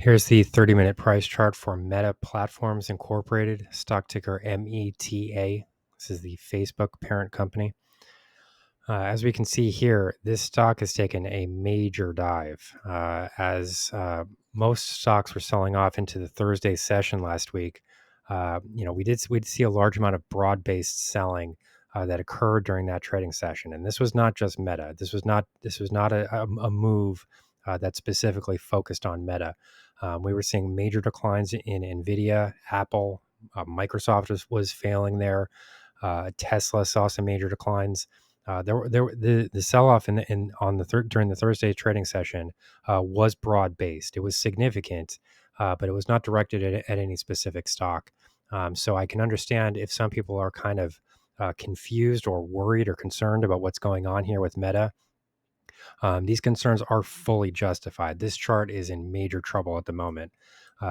Here's the 30-minute price chart for Meta Platforms Incorporated, stock ticker META. This is the Facebook parent company. As we can see here, this stock has taken a major dive as most stocks were selling off into the Thursday session last week. We'd see a large amount of broad-based selling that occurred during that trading session, and this was not just Meta. This was not a move that specifically focused on Meta. We were seeing major declines in Nvidia, Apple, Microsoft was failing there. Tesla saw some major declines. The sell off during the Thursday trading session was broad based. It was significant, but it was not directed at any specific stock. So I can understand if some people are kind of confused or worried or concerned about what's going on here with Meta. These concerns are fully justified. This chart is in major trouble at the moment.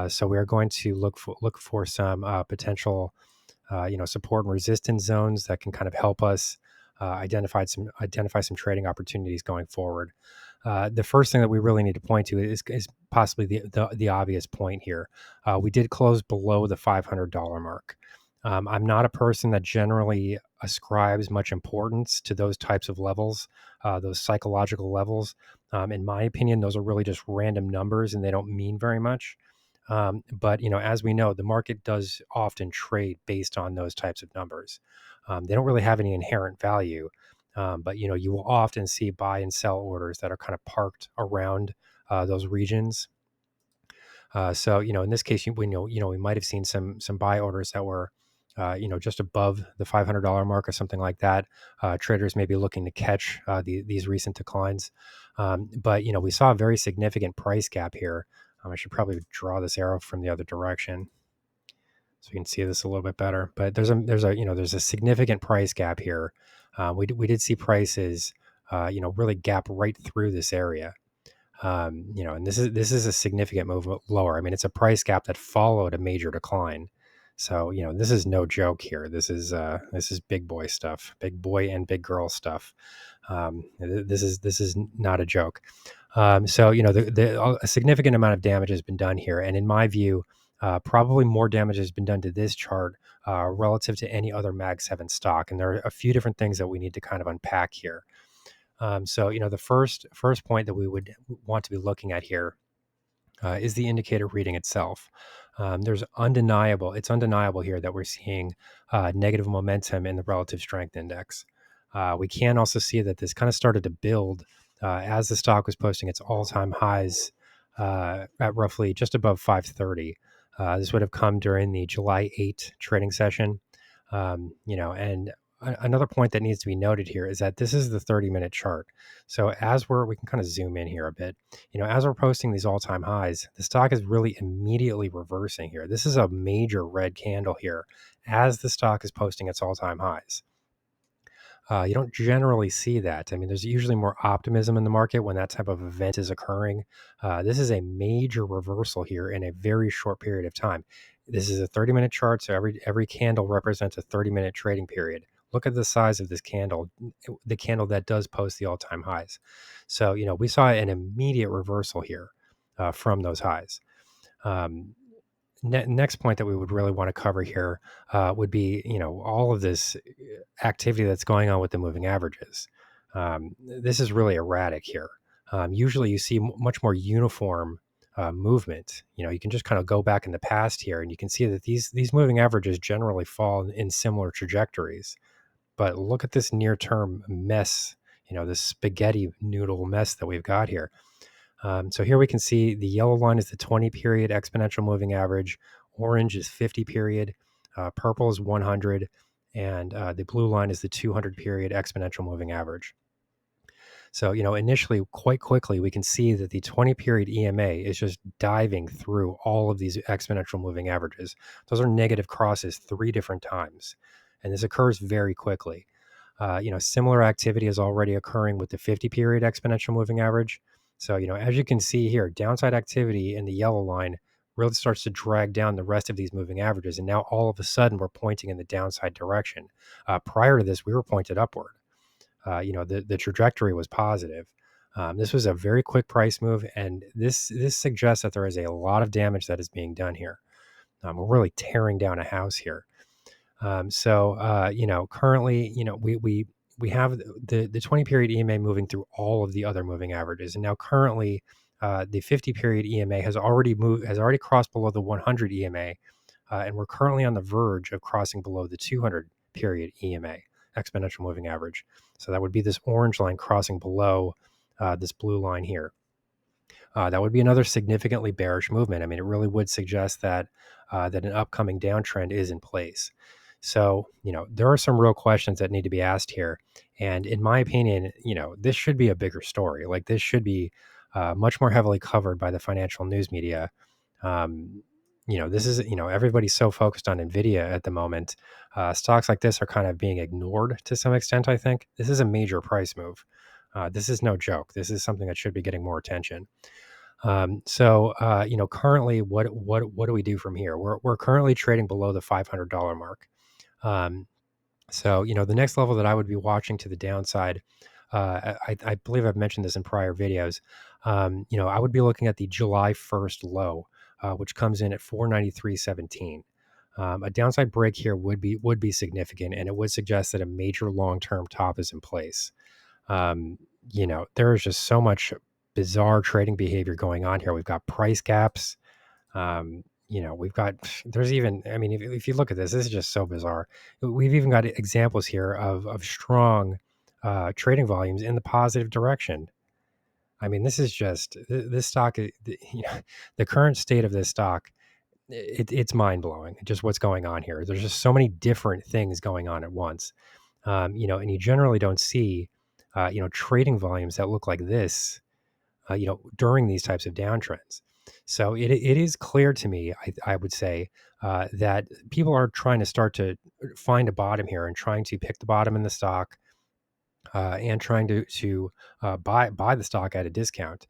So we are going to look for some potential support and resistance zones that can kind of help us identify some trading opportunities going forward. The first thing that we really need to point to is possibly the obvious point here. We did close below the $500 mark. I'm not a person that generally ascribes much importance to those types of levels, those psychological levels. In my opinion, those are really just random numbers and they don't mean very much. But as we know, the market does often trade based on those types of numbers. They don't really have any inherent value, but you will often see buy and sell orders that are kind of parked around those regions. So in this case, we might have seen some buy orders that were just above the $500 mark or something like that. Traders may be looking to catch these recent declines, but we saw a very significant price gap here. I should probably draw this arrow from the other direction so you can see this a little bit better. But there's a significant price gap here. We did see prices really gap right through this area. And this is a significant move lower. I mean, it's a price gap that followed a major decline. So this is no joke here. This is big boy stuff, big boy and big girl stuff. This is not a joke. So a significant amount of damage has been done here, and in my view, probably more damage has been done to this chart relative to any other Mag 7 stock. And there are a few different things that we need to kind of unpack here. So the first point that we would want to be looking at here is the indicator reading itself. It's undeniable here that we're seeing negative momentum in the relative strength index. We can also see that this kind of started to build as the stock was posting its all-time highs at roughly just above 530. This would have come during the July 8 trading session. And another point that needs to be noted here is that this is the 30-minute chart. So we can kind of zoom in here a bit. As we're posting these all-time highs, the stock is really immediately reversing here. This is a major red candle here as the stock is posting its all-time highs. You don't generally see that. I mean, there's usually more optimism in the market when that type of event is occurring. This is a major reversal here in a very short period of time. This is a 30-minute chart, so every candle represents a 30-minute trading period. Look at the size of this candle, the candle that does post the all-time highs. So, we saw an immediate reversal here from those highs. Next point that we would really want to cover here would be, all of this activity that's going on with the moving averages. This is really erratic here. Usually you see much more uniform movement. You can just kind of go back in the past here and you can see that these moving averages generally fall in similar trajectories. But look at this near-term mess, this spaghetti noodle mess that we've got here. So here we can see the yellow line is the 20-period exponential moving average. Orange is 50-period. Purple is 100. And the blue line is the 200-period exponential moving average. So, initially, quite quickly, we can see that the 20-period EMA is just diving through all of these exponential moving averages. Those are negative crosses 3 different times. And this occurs very quickly. Similar activity is already occurring with the 50-period exponential moving average. So, as you can see here, downside activity in the yellow line really starts to drag down the rest of these moving averages. And now all of a sudden we're pointing in the downside direction. Prior to this, we were pointed upward. The trajectory was positive. This was a very quick price move, and this suggests that there is a lot of damage that is being done here. We're really tearing down a house here. Currently, we have the 20 period EMA moving through all of the other moving averages, and now currently, the 50 period EMA has already crossed below the 100 EMA, and we're currently on the verge of crossing below the 200 period EMA, exponential moving average. So that would be this orange line crossing below this blue line here. That would be another significantly bearish movement. I mean, it really would suggest that that an upcoming downtrend is in place. So, there are some real questions that need to be asked here. And in my opinion, this should be a bigger story. Like this should be much more heavily covered by the financial news media. Um, this is, everybody's so focused on Nvidia at the moment. Stocks like this are kind of being ignored to some extent, I think. This is a major price move. This is no joke. This is something that should be getting more attention. Currently, what do we do from here? We're currently trading below the $500 mark. The next level that I would be watching to the downside, I believe I've mentioned this in prior videos. I would be looking at the July 1st low, which comes in at 493.17. A downside break here would be significant, and it would suggest that a major long-term top is in place. There is just so much bizarre trading behavior going on here. We've got price gaps. We've got, there's even, I mean, if you look at this is just so bizarre. We've even got examples here of strong trading volumes in the positive direction. I mean, this is just, this stock, the current state of this stock, it's mind blowing. Just what's going on here. There's just so many different things going on at once. And you generally don't see, trading volumes that look like this, during these types of downtrends. So it is clear to me, I would say, that people are trying to start to find a bottom here and trying to pick the bottom in the stock, and trying to buy the stock at a discount.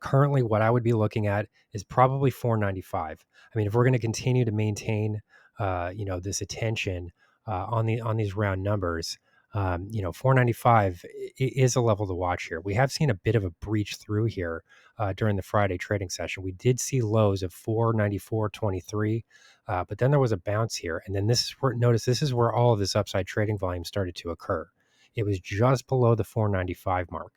Currently, what I would be looking at is probably 495. I mean, if we're going to continue to maintain, this attention on these round numbers, 495 is a level to watch here. We have seen a bit of a breach through here during the Friday trading session. We did see lows of 494.23, but then there was a bounce here, and then this is where all of this upside trading volume started to occur. It was just below the 495 mark.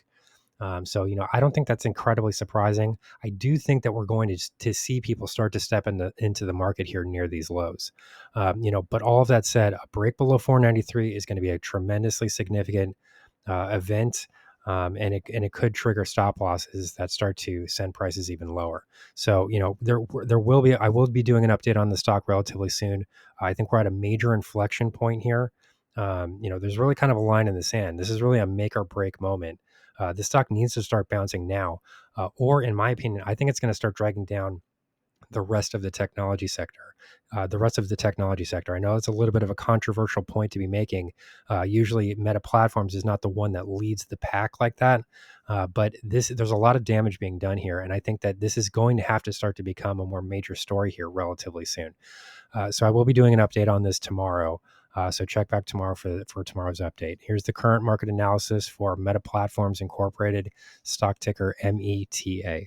I don't think that's incredibly surprising. I do think that we're going to see people start to step into the market here near these lows. But all of that said, a break below 493 is going to be a tremendously significant event. And it could trigger stop losses that start to send prices even lower. So, I will be doing an update on the stock relatively soon. I think we're at a major inflection point here. There's really kind of a line in the sand. This is really a make or break moment. The stock needs to start bouncing now, or in my opinion, I think it's going to start dragging down the rest of the technology sector. I know it's a little bit of a controversial point to be making. Usually Meta Platforms is not the one that leads the pack like that. But there's a lot of damage being done here. And I think that this is going to have to start to become a more major story here relatively soon. So I will be doing an update on this tomorrow. So check back tomorrow for tomorrow's update. Here's the current market analysis for Meta Platforms Incorporated, stock ticker META.